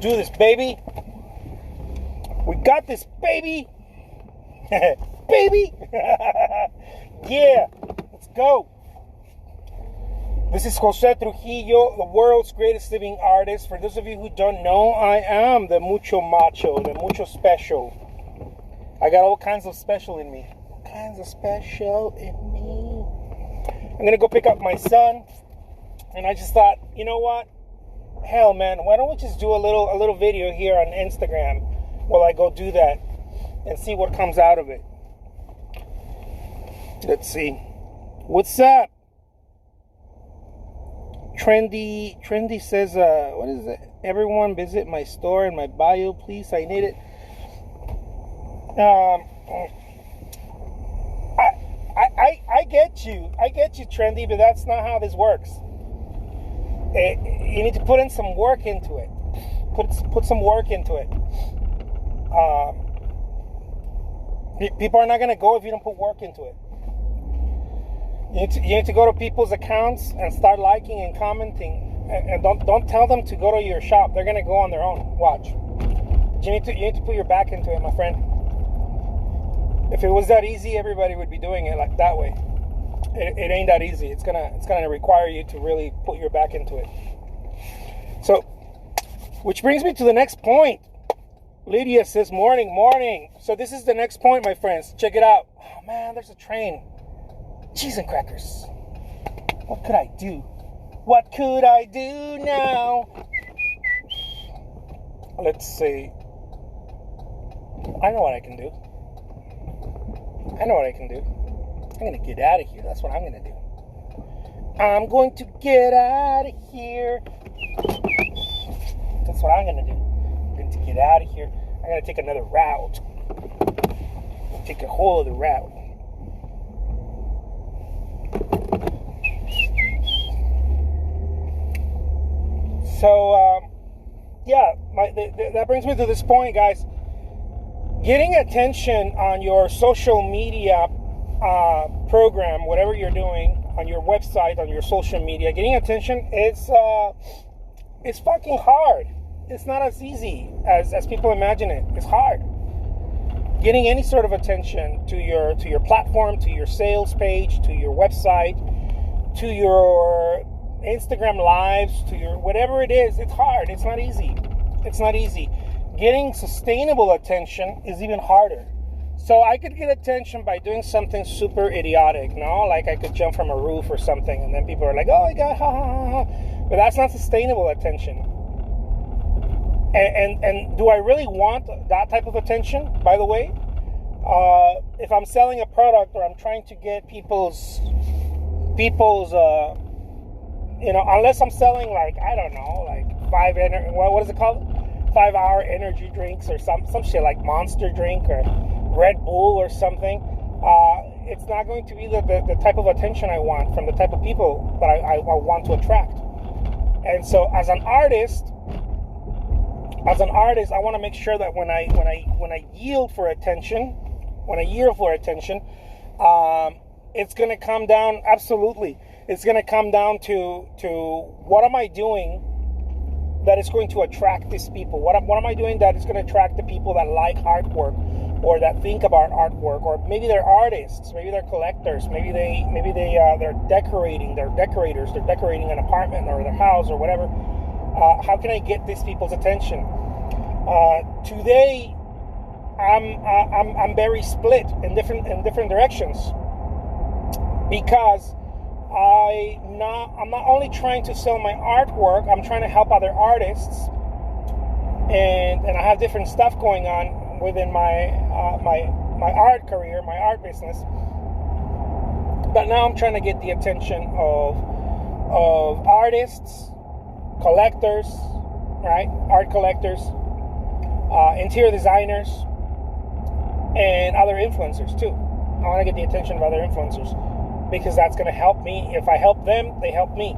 do this, baby. We got this, baby. Baby. Yeah, let's go. This is Jose Trujillo, the world's greatest living artist. For those of you who don't know, I am the mucho macho, the mucho special. I got all kinds of special in me. All kinds of special in me. I'm going to go pick up my son. And I just thought, you know what? Hell, man, why don't we just do a little video here on Instagram while I go do that and see what comes out of it. Let's see. What's up? Trendy says, what is it? Everyone visit my store in my bio, please. I need it. I get you. I get you, Trendy, but that's not how this works. You need to put in some work into it. Put some work into it. People are not going to go if you don't put work into it. You need to go to people's accounts and start liking and commenting, and don't tell them to go to your shop. They're going to go on their own. Watch. But you need to put your back into it, my friend. If it was that easy, everybody would be doing it like that way. It ain't that easy. It's gonna require you to really put your back into it. So, which brings me to the next point. Lydia says, morning. So this is the next point, my friends. Check it out. Oh man, there's a train. Cheese and crackers. What could I do? What could I do now? Let's see. I know what I can do. I'm going to get out of here. That's what I'm going to do. I'm going to get out of here. That's what I'm going to do. I'm going to get out of here. I'm going to take another route. Take a whole other route. So, that brings me to this point, guys. Getting attention on your social media program, whatever you're doing, on your website, on your social media, getting attention is fucking hard. It's not as easy as people imagine it. It's hard. Getting any sort of attention to your platform, to your sales page, to your website, to your Instagram lives, to your whatever it is, it's hard. It's not easy. Getting sustainable attention is even harder. So I could get attention by doing something super idiotic, no? Like I could jump from a roof or something, and then people are like, oh my God, ha ha ha ha. But that's not sustainable attention. And do I really want that type of attention, by the way? If I'm selling a product or I'm trying to get people's unless I'm selling like, I don't know, like what is it called? 5-hour energy drinks or some shit like Monster drink or Red Bull or something. It's not going to be the type of attention I want from the type of people that I want to attract. And so as an artist, I want to make sure that when I yield for attention, it's going to come down, absolutely. It's going to come down to what am I doing that is going to attract these people? What am I doing that is going to attract the people that like artwork or that think about artwork, or maybe they're artists, maybe they're collectors, maybe they're decorating, they're decorators, they're decorating an apartment or their house or whatever. How can I get these people's attention? Today, I'm very split in different directions because I'm not only trying to sell my artwork, I'm trying to help other artists, and I have different stuff going on within my art career, my art business. But now I'm trying to get the attention of artists, collectors, right? Art collectors, interior designers, and other influencers too. I want to get the attention of other influencers, because that's going to help me. If I help them, they help me.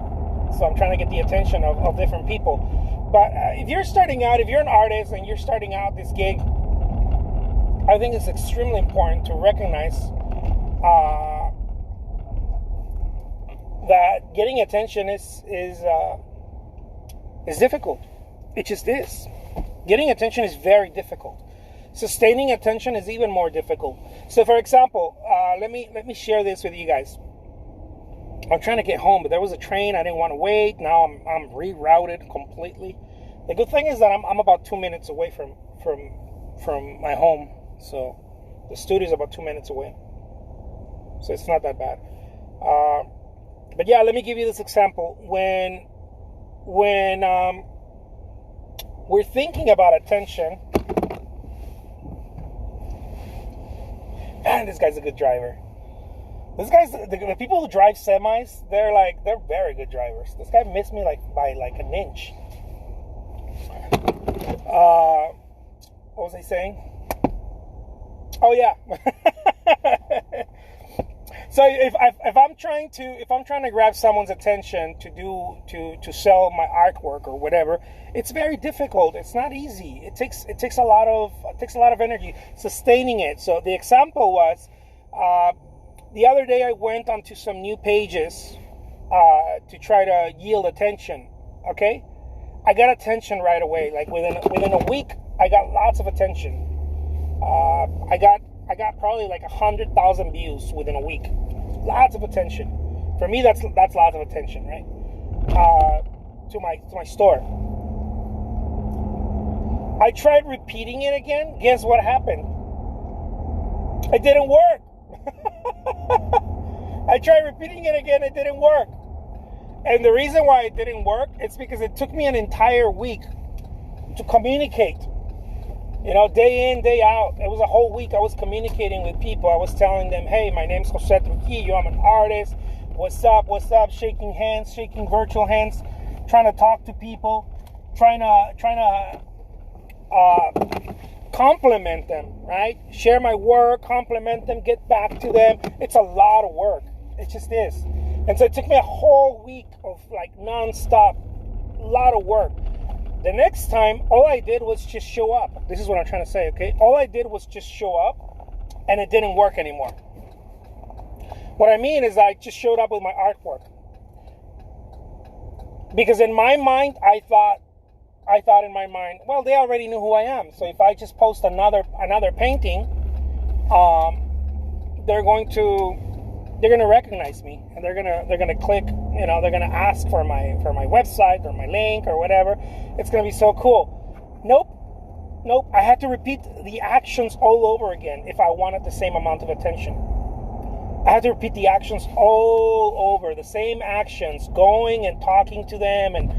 So I'm trying to get the attention of different people. But if you're starting out, if you're an artist and you're starting out this gig, I think it's extremely important to recognize that getting attention is difficult. It just is. Getting attention is very difficult. Sustaining attention is even more difficult. So, for example, let me share this with you guys. I'm trying to get home, but there was a train. I didn't want to wait. Now I'm rerouted completely. The good thing is that I'm about 2 minutes away from my home. So the studio is about 2 minutes away. So it's not that bad. But yeah, let me give you this example. When we're thinking about attention, man, this guy's a good driver. This guy's the people who drive semis. They're very good drivers. This guy missed me by an inch. What was I saying? Oh yeah. So if I'm trying to grab someone's attention to sell my artwork or whatever, it's very difficult. It's not easy. It takes a lot of energy sustaining it. So the example was the other day I went onto some new pages to try to yield attention. Okay, I got attention right away. Like within a week, I got lots of attention. I got probably 100,000 views within a week. Lots of attention. For me, that's lots of attention, right? To my store. I tried repeating it again. Guess what happened? It didn't work. I tried repeating it again. It didn't work. And the reason why it didn't work is because it took me an entire week to communicate. Day in, day out. It was a whole week I was communicating with people. I was telling them, hey, my name's Jose Trujillo. I'm an artist. What's up? Shaking hands, shaking virtual hands, trying to talk to people, trying to compliment them, right? Share my work, compliment them, get back to them. It's a lot of work. It just is. And so it took me a whole week of nonstop, a lot of work. The next time, all I did was just show up. This is what I'm trying to say, okay? All I did was just show up, and it didn't work anymore. What I mean is I just showed up with my artwork. Because in my mind, I thought in my mind, well, they already knew who I am. So if I just post another painting, they're going to recognize me, and they're gonna click. They're gonna ask for my website or my link or whatever. It's gonna be so cool. Nope. I had to repeat the actions all over again if I wanted the same amount of attention. I had to repeat the actions all over, the same actions, going and talking to them and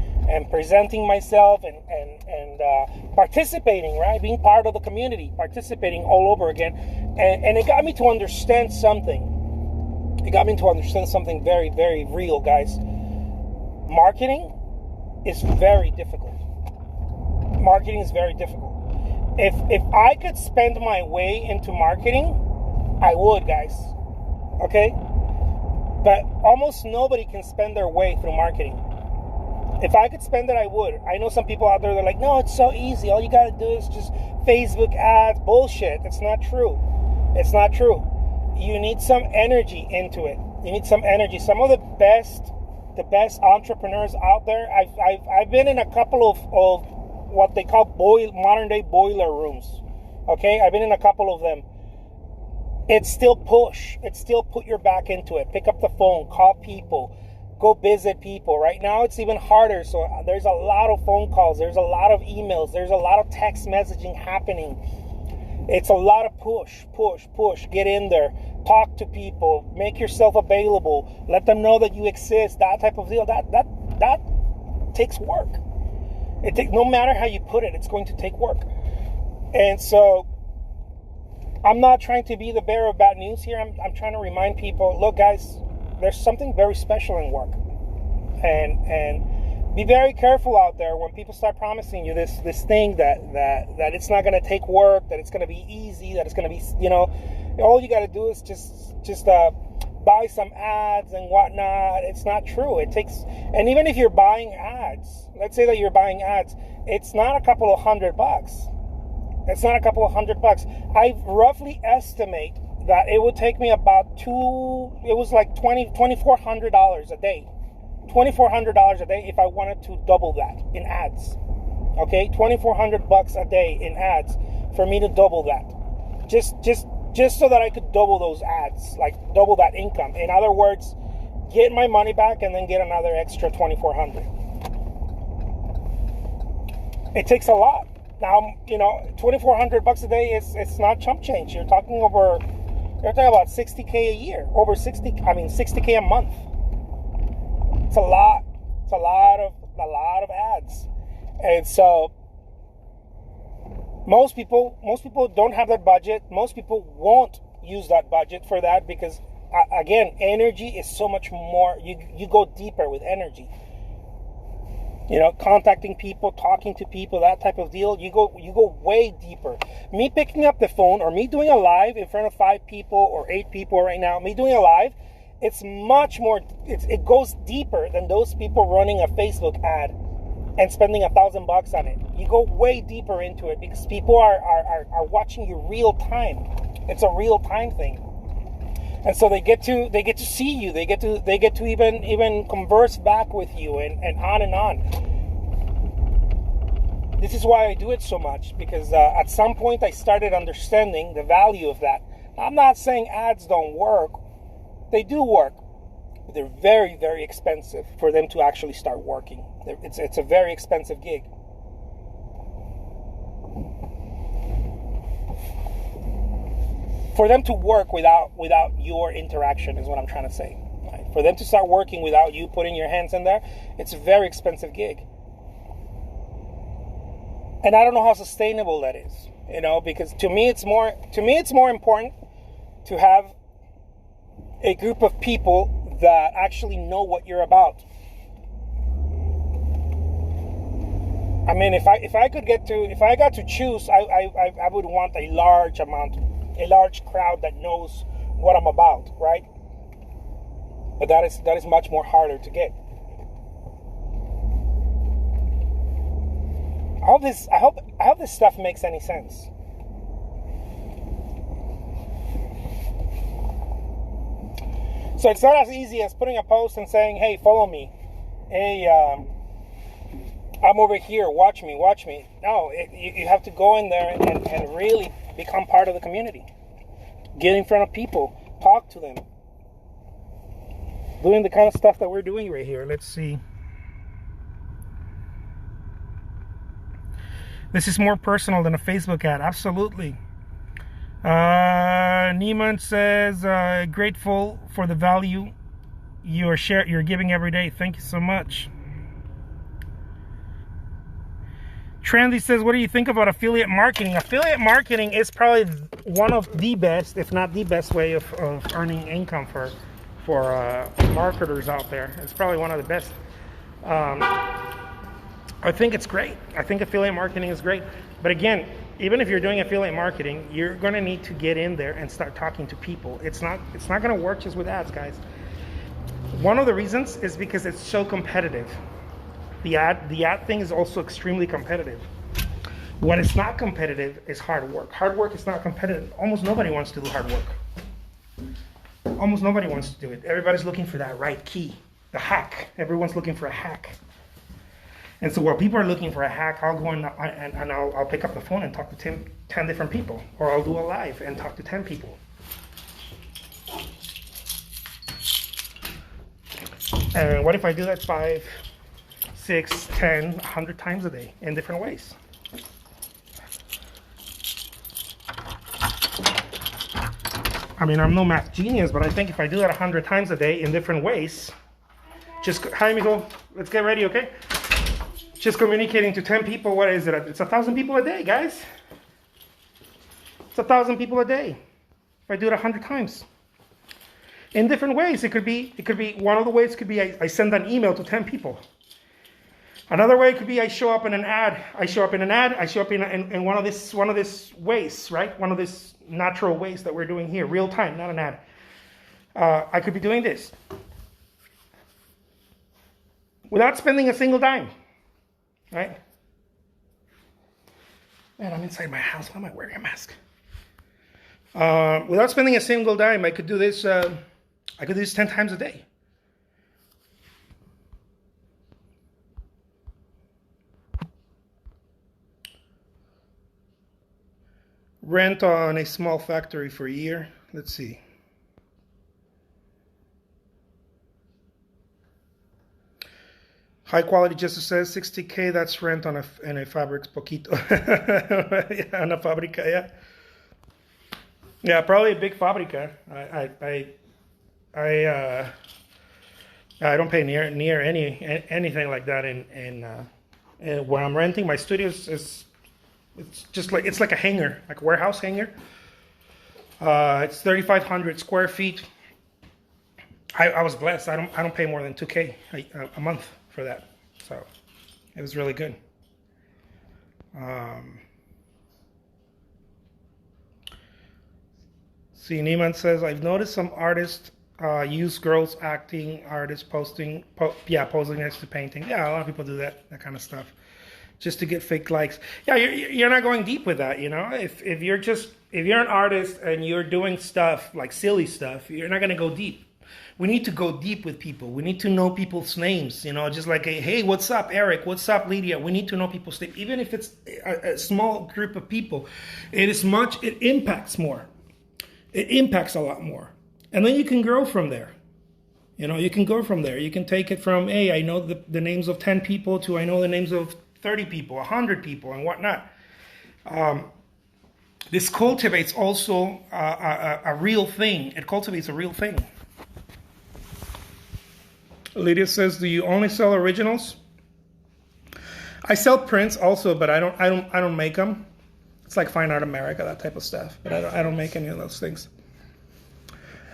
presenting myself and participating, right? Being part of the community, participating all over again. And it got me to understand something. It got me to understand something very, very real, guys. Marketing is very difficult. Marketing is very difficult. If I could spend my way into marketing, I would, guys. Okay? But almost nobody can spend their way through marketing. If I could spend it, I would. I know some people out there, they're like, no, it's so easy. All you got to do is just Facebook ads. Bullshit. It's not true. It's not true. You need some energy into it. You need some energy. Some of the best entrepreneurs out there, I've been in a couple of what they call modern day boiler rooms. Okay? I've been in a couple of them. It's still push. It's still put your back into it. Pick up the phone, call people, go visit people. Right now it's even harder. So there's a lot of phone calls. There's a lot of emails. There's a lot of text messaging happening. It's a lot of push. Get in there. Talk to people. Make yourself available. Let them know that you exist. That type of deal. That takes work. No matter how you put it, it's going to take work. And so I'm not trying to be the bearer of bad news here. I'm trying to remind people, look, guys, there's something very special in work. And be very careful out there when people start promising you this thing that it's not going to take work, that it's going to be easy, that it's going to be, all you got to do is just buy some ads and whatnot. It's not true. It takes, and even if you're buying ads, let's say that you're buying ads, it's not a couple of $100. It's not a couple of $100. I roughly estimate that it would take me about $2,400 a day. $2,400 a day if I wanted to double that in ads. Okay, $2,400 a day in ads for me to double that. Just so that I could double those ads, like double that income. In other words, get my money back and then get another extra $2,400. It takes a lot. Now, $2,400 a day it's not chump change. You're talking about $60K a year, $60K a month. It's a lot. It's a lot of ads. And so most people don't have that budget. Most people won't use that budget for that because again, energy is so much more. You go deeper with energy. Contacting people, talking to people, that type of deal. You go way deeper. Me picking up the phone or me doing a live in front of 5 people or 8 people right now, me doing a live, it's much more, it goes deeper than those people running a Facebook ad and spending $1,000 on it. You go way deeper into it because people are watching you real time. It's a real time thing. And so they get to see you. They get to even converse back with you and on and on. This is why I do it so much, because at some point I started understanding the value of that. I'm not saying ads don't work. They do work. But they're very, very expensive for them to actually start working. It's a very expensive gig. For them to work without your interaction is what I'm trying to say. Right? For them to start working without you putting your hands in there, it's a very expensive gig. And I don't know how sustainable that is, because to me it's more important to have a group of people that actually know what you're about. I mean, if I got to choose, I would want a large crowd that knows what I'm about, right? But that is much more harder to get. I hope this stuff makes any sense. So it's not as easy as putting a post and saying, "Hey, follow me. Hey, I'm over here. Watch me." No, you have to go in there and really become part of the community. Get in front of people. Talk to them. Doing the kind of stuff that we're doing right here. Let's see. This is more personal than a Facebook ad. Absolutely. Neiman says, grateful for the value you're giving every day. Thank you so much. Trendy says, what do you think about affiliate marketing? Affiliate marketing is probably one of the best, if not the best way of earning income for marketers out there. It's probably one of the best. I think it's great. I think affiliate marketing is great. But again, even if you're doing affiliate marketing, you're going to need to get in there and start talking to people. It's not going to work just with ads, guys. One of the reasons is because it's so competitive. The ad thing is also extremely competitive. What is not competitive is hard work. Hard work is not competitive. Almost nobody wants to do hard work. Almost nobody wants to do it. Everybody's looking for that right key, the hack. Everyone's looking for a hack. And so while people are looking for a hack, I'll go and I'll pick up the phone and talk to 10 different people. Or I'll do a live and talk to 10 people. And what if I do that 5, 6, 10, 100 times a day in different ways? I mean, I'm no math genius, but I think if I do that 100 times a day in different ways, hi, amigo, let's get ready, okay? Just communicating to 10 people, what is it? It's 1,000 people a day, guys. It's 1,000 people a day. If I do it 100 times. In different ways. It could be one of the ways could be I send an email to 10 people. Another way could be I show up in an ad. I show up in one of these ways, right? One of these natural ways that we're doing here, real time, not an ad. I could be doing this without spending a single dime, right? Man, I'm inside my house. Why am I wearing a mask? Without spending a single dime, I could do this. I could do this 10 times a day. Rent on a small factory for a year. Let's see. High quality just says 60K. That's rent on a fabrics poquito. Yeah, on a fábrica, yeah. Yeah, probably a big fábrica. I don't pay near anything like that in where I'm renting. My studio it's just like it's like a hangar, like a warehouse hangar. It's 3,500 square feet. I was blessed. I don't pay more than 2K a month for that, so it was really good. See, Neiman says, I've noticed some artists use girls acting, artists posing next to painting. Yeah, a lot of people do that kind of stuff, just to get fake likes. Yeah, you're not going deep with that, you know. If you're an artist and you're doing stuff like silly stuff, you're not gonna go deep. We need to go deep with people. We need to know people's names, you know, just like, hey, what's up, Eric? What's up, Lydia? We need to know people's names. Even if it's a small group of people, it impacts more. It impacts a lot more. And then you can grow from there. You know, you can go from there. You can take it from, hey, I know the names of 10 people to I know the names of 30 people, 100 people, and whatnot. This cultivates also a real thing. It cultivates a real thing. Lydia says, "Do you only sell originals?" I sell prints also, but I don't make them. It's like Fine Art America, that type of stuff. But I don't make any of those things.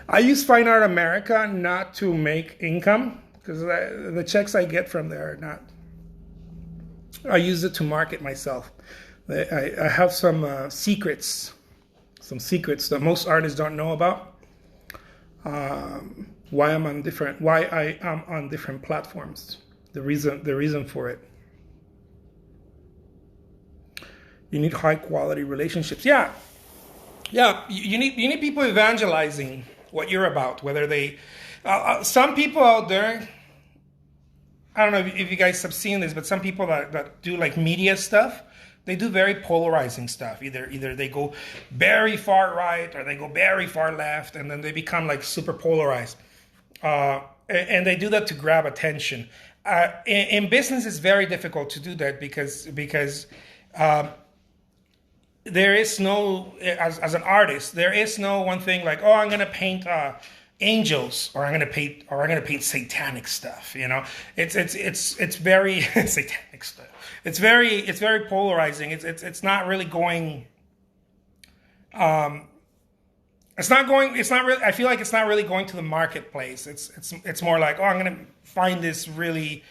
I use Fine Art America not to make income, because the checks I get from there are not. I use it to market myself. I have some secrets that most artists don't know about. Why I am on different platforms. The reason for it. You need high quality relationships. Yeah. You need people evangelizing what you're about. Whether they, some people out there. I don't know if you guys have seen this, but some people that do like media stuff, they do very polarizing stuff. Either they go very far right or they go very far left, and then they become like super polarized. And they do that to grab attention. In business, it's very difficult to do that because there is no, as an artist, there is no one thing like, oh, I'm gonna paint angels, or I'm gonna paint satanic stuff. You know, it's very satanic stuff. It's very polarizing. It's not really going. It's not really. I feel like it's not really going to the marketplace. It's more like, oh, I'm gonna find this really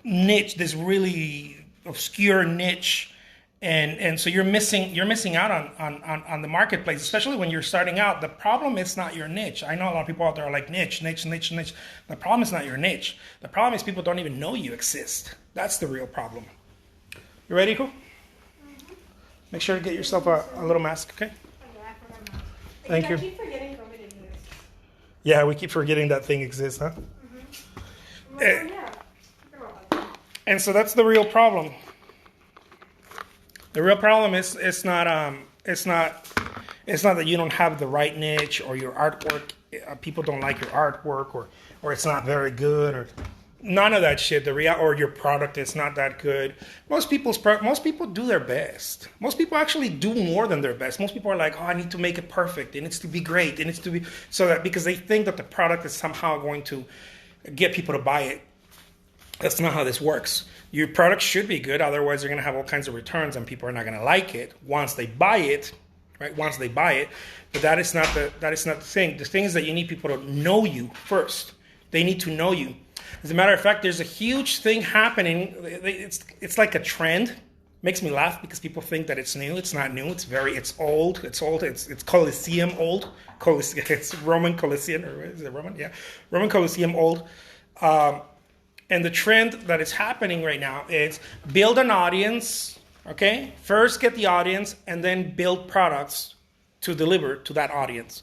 niche, this really obscure niche, and so you're missing out on the marketplace, especially when you're starting out. The problem is not your niche. I know a lot of people out there are like niche. The problem is not your niche. The problem is people don't even know you exist. That's the real problem. You ready, Ko? Mm-hmm. Make sure to get yourself a little mask, okay? Thank you. I keep forgetting COVID exists. Yeah, we keep forgetting that thing exists, huh? Mm-hmm. And so that's the real problem. The real problem is it's not that you don't have the right niche, or your artwork, people don't like your artwork, or it's not very good, or none of that shit. Or your product is not that good. Most people do their best. Most people actually do more than their best. Most people are like, oh, I need to make it perfect. It needs to be great. It needs to be so that, because they think that the product is somehow going to get people to buy it. That's not how this works. Your product should be good. Otherwise, you're going to have all kinds of returns, and people are not going to like it once they buy it. Right? Once they buy it, but that is not the thing. The thing is that you need people to know you first. They need to know you. As a matter of fact, there's a huge thing happening. It's like a trend. Makes me laugh because people think that it's new. It's not new. It's old. It's Colosseum old. It's Roman Colosseum, or is it Roman? Yeah, Roman Colosseum old. And the trend that is happening right now is build an audience. Okay, first get the audience, and then build products to deliver to that audience.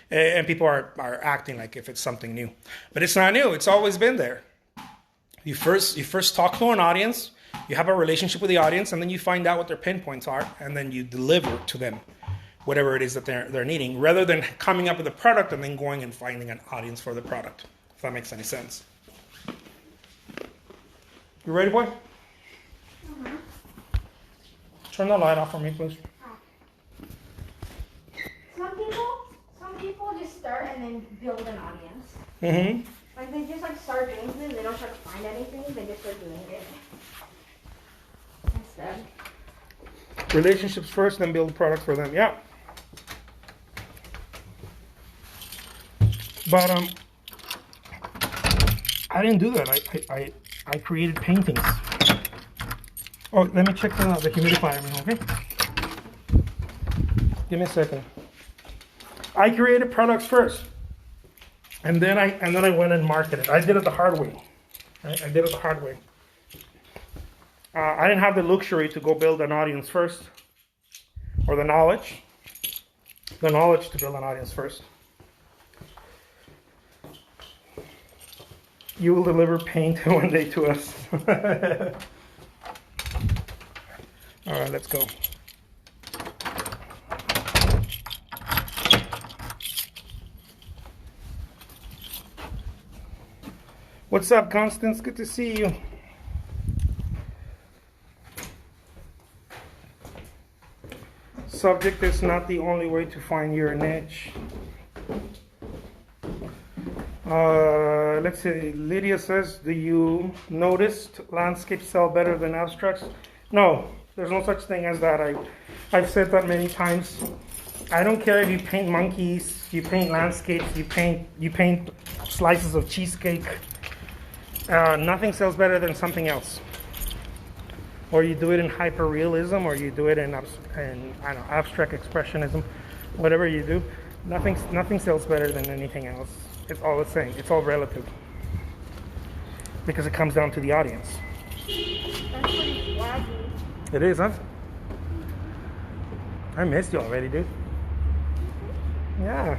And people are acting like if it's something new, but it's not new. It's always been there. You first talk to an audience. You have a relationship with the audience, and then you find out what their pain points are, and then you deliver to them whatever it is that they're needing, rather than coming up with a product and then going and finding an audience for the product, if that makes any sense. You ready, boy? Mm-hmm. Turn the light off for me, please. Some people just start and then build an audience. Mm-hmm. Like they just start doing things. They don't try to find anything. They just start doing it instead. Relationships first, then build products for them. Yeah. But I didn't do that. I created paintings. Oh, let me check the humidifier, okay? Give me a second. I created products first, and then I went and marketed. I did it the hard way. Right? I did it the hard way. I didn't have the luxury to go build an audience first, or the knowledge to build an audience first. You will deliver paint one day to us. All right, let's go. What's up, Constance? Good to see you. Subject is not the only way to find your niche. Let's see. Lydia says, do you notice landscapes sell better than abstracts? No, there's no such thing as that. I've said that many times. I don't care if you paint monkeys, you paint landscapes, you paint slices of cheesecake. Nothing sells better than something else. Or you do it in hyperrealism, or you do it in I don't know, abstract expressionism. Whatever you do, nothing sells better than anything else. It's all the same. It's all relative. Because it comes down to the audience. That's pretty swaggy. It is, huh? I missed you already, dude. Yeah.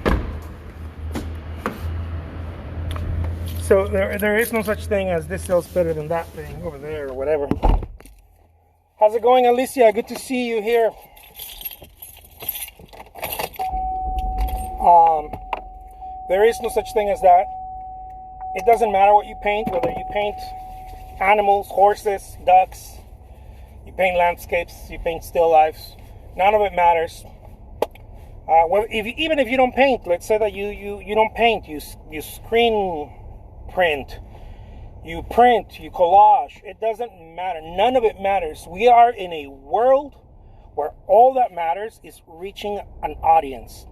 So there is no such thing as this sells better than that thing over there or whatever. How's it going, Alicia? Good to see you here. There is no such thing as that. It doesn't matter what you paint, whether you paint animals, horses, ducks, you paint landscapes, you paint still lifes. None of it matters. Even if you don't paint, let's say that you don't paint, you screen print, you collage. It doesn't matter. None of it matters. We are in a world where all that matters is reaching an audience,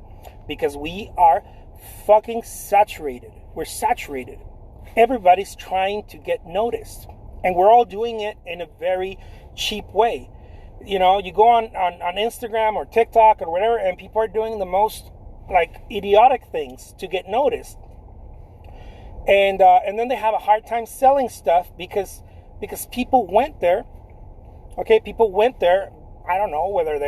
because we are fucking saturated. We're saturated. Everybody's trying to get noticed, and we're all doing it in a very cheap way. You know, you go on Instagram or TikTok or whatever, and people are doing the most like idiotic things to get noticed. And then they have a hard time selling stuff because people went there. Okay, people went there. I don't know whether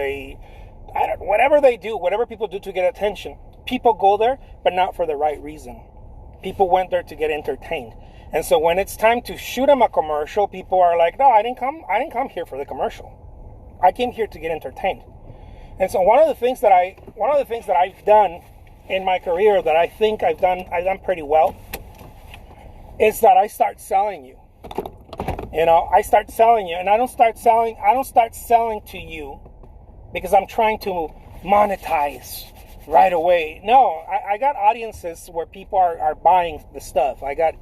whatever they do, whatever people do to get attention. People go there, but not for the right reason. People went there to get entertained. And so when it's time to shoot them a commercial, people are like, "No, I didn't come here for the commercial. I came here to get entertained." And so one of the things that I've done in my career that I think I've done pretty well is that I start selling you. You know, I start selling you, and I don't start selling to you because I'm trying to monetize right away. No, I got audiences where people are buying the stuff. I got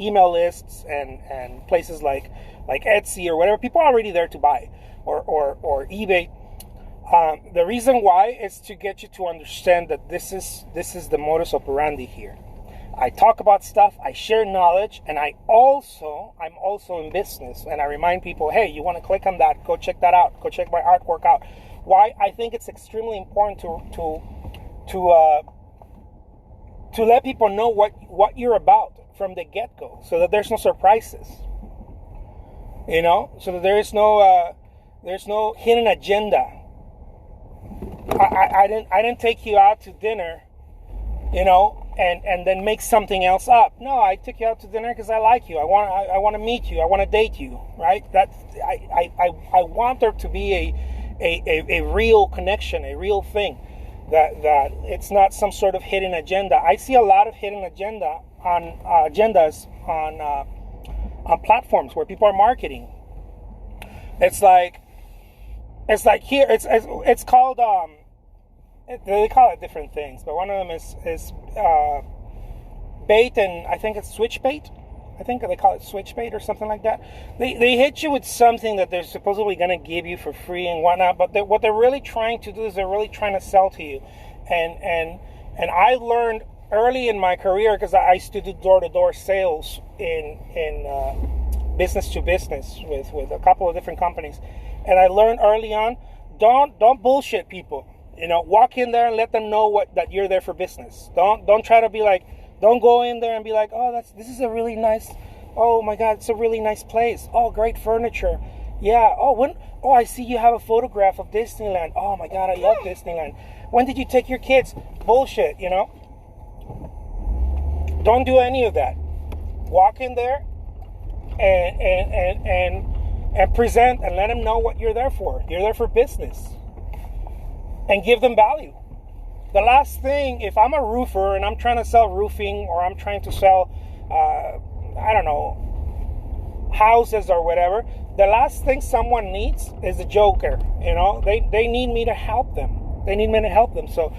email lists and places like Etsy or whatever. People are already there to buy, or eBay. The reason why is to get you to understand that this is the modus operandi here. I talk about stuff, I share knowledge, and I'm also in business, and I remind people, hey, you want to click on that, go check that out, go check my artwork out. Why? I think it's extremely important to let people know what you're about from the get-go, so that there's no surprises. You know, so that there's no hidden agenda. I didn't take you out to dinner, you know, and then make something else up. No, I took you out to dinner because I like you. I want to meet you. I want to date you. Right? I want there to be a real connection, a real thing. That it's not some sort of hidden agenda. I see a lot of hidden agendas on platforms where people are marketing. It's like here. It's called they call it different things, but one of them is bait, and I think it's switch bait. I think they call it switch bait or something like that. They hit you with something that they're supposedly going to give you for free and whatnot, but what they're really trying to do is they're really trying to sell to you. And I learned early in my career, because I used to do door-to-door sales in business to business with a couple of different companies, and I learned early on, don't bullshit people. Walk in there and let them know that you're there for business. Don't try to be like. Don't go in there and be like, oh, this is a really nice, oh my God, it's a really nice place. Oh, great furniture. Yeah. Oh, I see you have a photograph of Disneyland. Oh my God, I love Disneyland. When did you take your kids? Bullshit, Don't do any of that. Walk in there and present and let them know what you're there for. You're there for business. And give them value. The last thing, if I'm a roofer and I'm trying to sell roofing, or I'm trying to sell, houses or whatever, the last thing someone needs is a joker. They need me to help them. So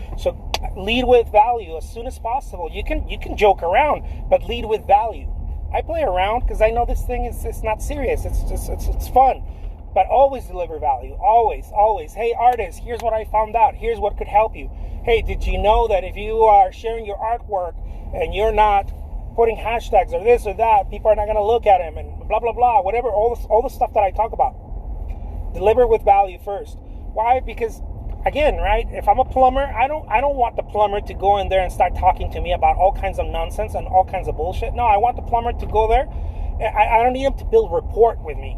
lead with value as soon as possible. You can joke around, but lead with value. I play around because I know this thing it's not serious. It's fun. But always deliver value. Always. Hey, artist, here's what I found out. Here's what could help you. Hey, did you know that if you are sharing your artwork and you're not putting hashtags or this or that, people are not going to look at them and blah, blah, blah, whatever, all the stuff that I talk about. Deliver with value first. Why? Because, again, right, if I'm a plumber, I don't want the plumber to go in there and start talking to me about all kinds of nonsense and all kinds of bullshit. No, I want the plumber to go there. I don't need him to build rapport with me.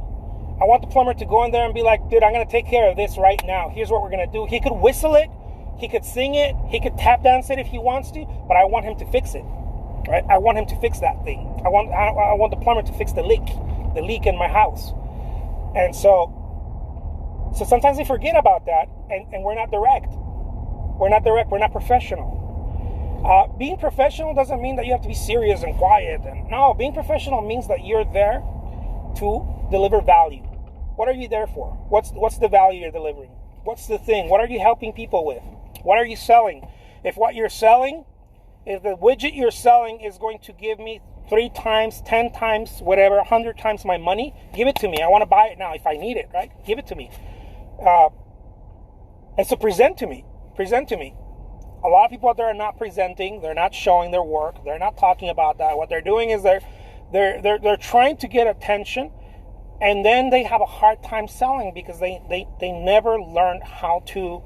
I want the plumber to go in there and be like, dude, I'm going to take care of this right now. Here's what we're going to do. He could whistle it. He could sing it. He could tap dance it if he wants to, but I want him to fix it. Right? I want him to fix that thing. I want the plumber to fix the leak in my house. And so sometimes we forget about that, and we're not direct. We're not professional. Being professional doesn't mean that you have to be serious and quiet. No, being professional means that you're there to deliver value. What are you there for? What's the value you're delivering? What's the thing? What are you helping people with? What are you selling? If what you're selling, if the widget you're selling is going to give me 3 times, 10 times, whatever, 100 times my money, give it to me. I want to buy it now if I need it, right? Give it to me. And so present to me. A lot of people out there are not presenting. They're not showing their work. They're not talking about that. What they're doing is they're trying to get attention, and then they have a hard time selling because they never learned how to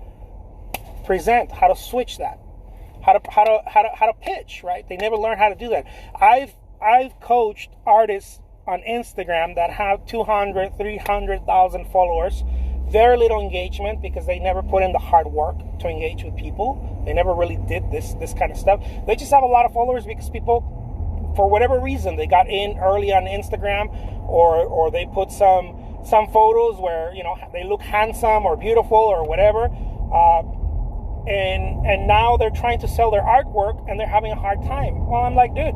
present, how to switch that, how to pitch, right? They never learned how to do that. I've coached artists on Instagram that have 200, 300,000 followers, very little engagement because they never put in the hard work to engage with people. They never really did this kind of stuff. They just have a lot of followers because people, for whatever reason, they got in early on Instagram, or they put some photos where they look handsome or beautiful or whatever, and now they're trying to sell their artwork and they're having a hard time. Well, I'm like, dude,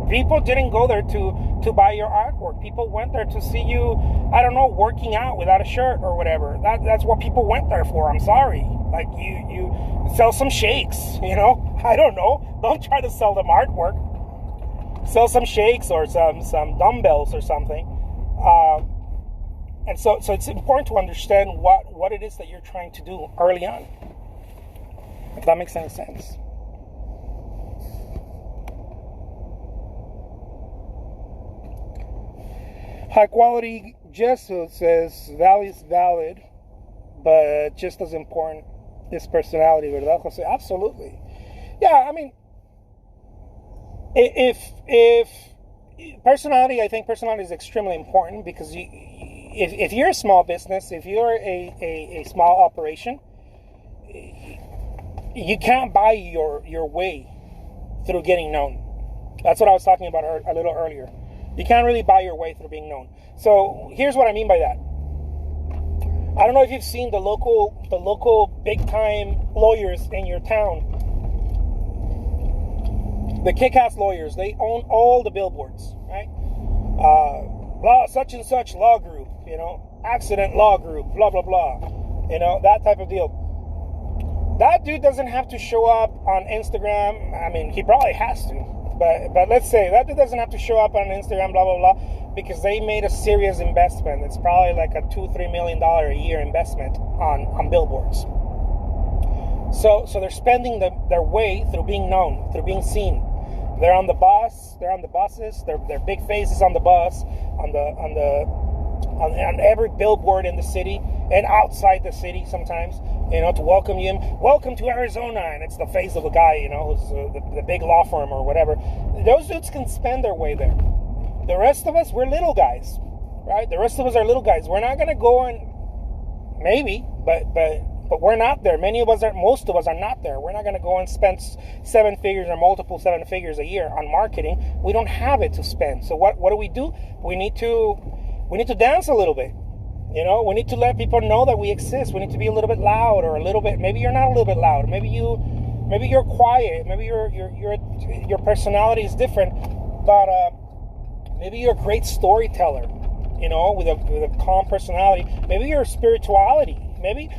people didn't go there to buy your artwork. People went there to see you, I don't know, working out without a shirt or whatever. That's what people went there for. I'm sorry. Like, you sell some shakes, I don't know. Don't try to sell them artwork. Sell some shakes or some dumbbells or something. And so it's important to understand what it is that you're trying to do early on. If that makes any sense. High quality Jesuit says value is valid, but just as important is personality, ¿verdad, Jose? Absolutely. Yeah, I mean, if personality, I think personality is extremely important because if you're a small business, if you're a small operation, you can't buy your way through getting known. That's what I was talking about a little earlier. You can't really buy your way through being known. So here's what I mean by that. I don't know if you've seen the local big time lawyers in your town. The kick-ass lawyers, they own all the billboards, right? Blah, such and such law group, accident law group, blah, blah, blah. That type of deal. That dude doesn't have to show up on Instagram. I mean, he probably has to. But let's say that dude doesn't have to show up on Instagram, blah, blah, blah, because they made a serious investment. It's probably like a $2-3 million a year investment on billboards. So they're spending their way through being known, through being seen. They're on the bus. They're on the buses. They're big faces on the bus, on every billboard in the city and outside the city sometimes. To welcome you. Welcome to Arizona, and it's the face of a guy, who's the big law firm or whatever. Those dudes can spend their way there. The rest of us, we're little guys, right? The rest of us are little guys. We're not gonna go and maybe, but we're not there. Most of us are not there. We're not gonna go and spend 7 figures or multiple 7 figures a year on marketing. We don't have it to spend. So what do? We need to dance a little bit. We need to let people know that we exist. We need to be a little bit loud, or a little bit. Maybe you're not a little bit loud. Maybe you're quiet. Maybe your personality is different. But maybe you're a great storyteller. With a calm personality. Maybe your spirituality. Maybe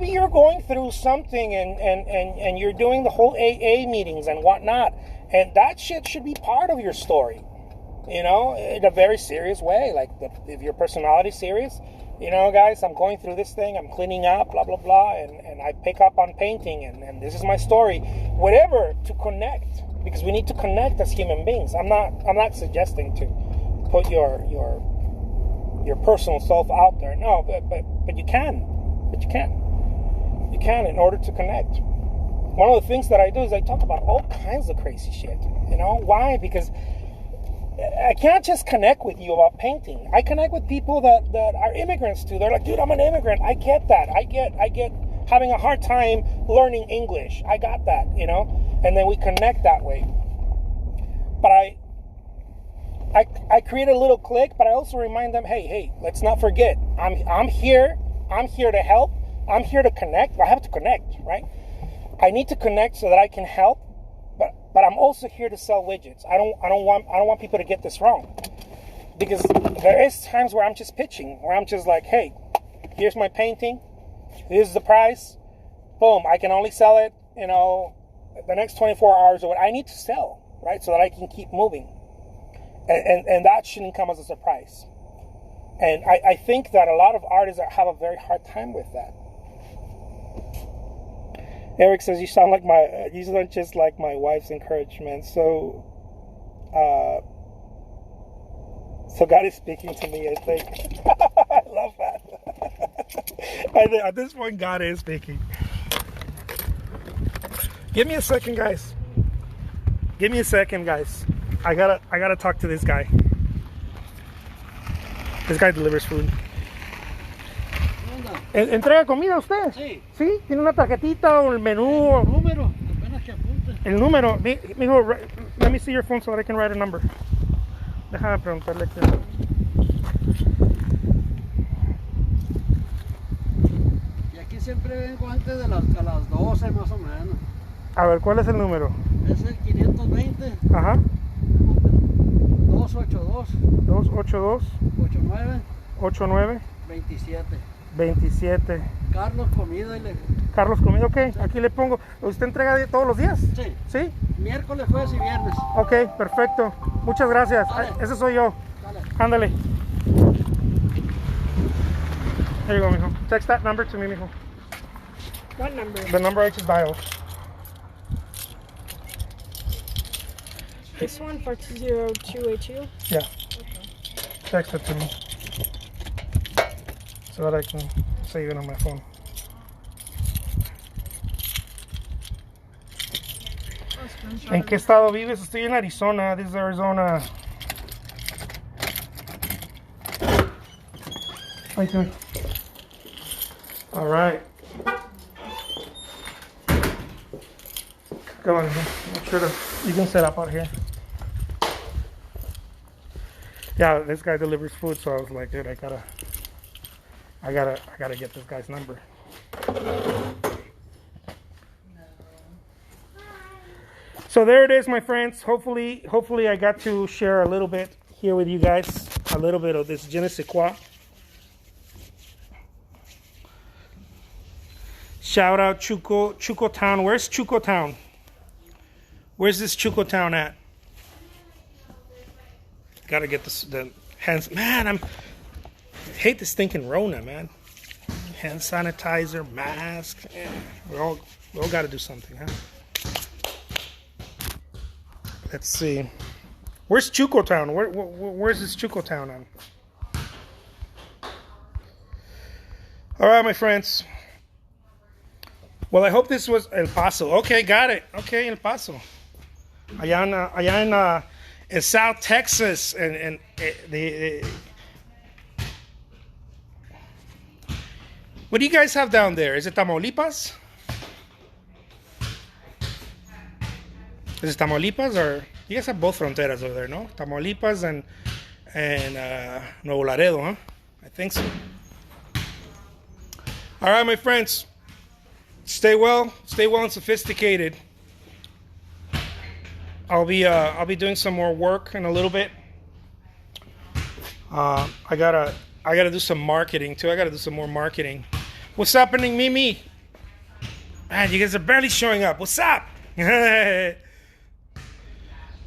you're going through something and you're doing the whole AA meetings and whatnot. And that shit should be part of your story. In a very serious way. Like if your personality is serious. Guys, I'm going through this thing, I'm cleaning up, blah, blah, blah, and I pick up on painting, and this is my story. Whatever, to connect, because we need to connect as human beings. I'm not suggesting to put your personal self out there. No, but you can. But you can. You can in order to connect. One of the things that I do is I talk about all kinds of crazy shit. Why? Because I can't just connect with you about painting. I connect with people that are immigrants too. They're like, dude, I'm an immigrant. I get that. I get having a hard time learning English. I got that, and then we connect that way. But I create a little clique, but I also remind them, hey, let's not forget, I'm here to help. I'm here to connect. I have to connect, right? I need to connect so that I can help. But I'm also here to sell widgets. I don't want people to get this wrong, because there is times where I'm just pitching, where I'm just like, hey, here's my painting, here's the price, boom. I can only sell it, the next 24 hours or what I need to sell, right, so that I can keep moving, and that shouldn't come as a surprise. And I think that a lot of artists have a very hard time with that. Eric says, you sound just like my wife's encouragement. So God is speaking to me, I think. I love that. At this point, God is speaking. Give me a second, guys. I gotta talk to this guy. This guy delivers food. ¿Entrega comida usted? Sí. ¿Sí? ¿Tiene una tarjetita o el menú? El número, apenas que apunte. El número. Mijo, let me see your phone so that I can write a number. Déjame preguntarle aquí. Y aquí siempre vengo antes de las 12 más o menos. A ver, ¿cuál es el número? Es el 520. Ajá. 282. 282. 89. 27. Carlos Comida. Carlos Comida, ok. Aquí le pongo. ¿Usted entrega todos los días? Sí. ¿Sí? Miércoles, jueves y viernes. Ok, perfecto. Muchas gracias. Dale. Ese soy yo. Dale. Ándale. There you go, mijo. Text that number to me, mijo. What number? The number I just dialed. This one for 20282? Yeah. Text it to me so that I can save it on my phone. ¿En qué estado vives? Estoy en Arizona. This is Arizona. How you doing? All right. Come on, make sure that you can set up out here. Yeah, this guy delivers food, so I was like, dude, I gotta get this guy's number. So there it is, my friends. Hopefully I got to share a little bit here with you guys, a little bit of this je ne sais quoi. Shout out Chuco Town. Where's Chuco Town? Where's this Chuco Town at? Gotta get the hands. Man, I hate this stinking Rona, man. Hand sanitizer, mask. Yeah, we all gotta do something, huh? Let's see. Where's Chuco Town? Where's this Chuco Town on? All right, my friends. Well, I hope this was El Paso. Okay, got it. Okay, El Paso. Allá in South Texas, and what do you guys have down there? Is it Tamaulipas? Is it Tamaulipas, or you guys have both fronteras over there, no? Tamaulipas and Nuevo Laredo, huh? I think so. All right, my friends. Stay well and sophisticated. I'll be doing some more work in a little bit. I gotta do some marketing too. I gotta do some more marketing. What's happening, Mimi? Man, you guys are barely showing up. What's up?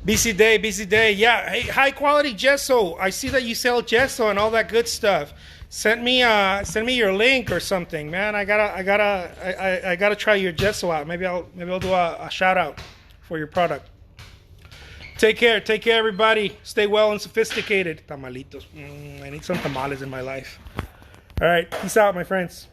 busy day. Yeah, hey, high quality gesso. I see that you sell gesso and all that good stuff. Send me your link or something, man. I gotta try your gesso out. Maybe I'll do a shout out for your product. Take care, everybody. Stay well and sophisticated. Tamalitos. I need some tamales in my life. All right, peace out, my friends.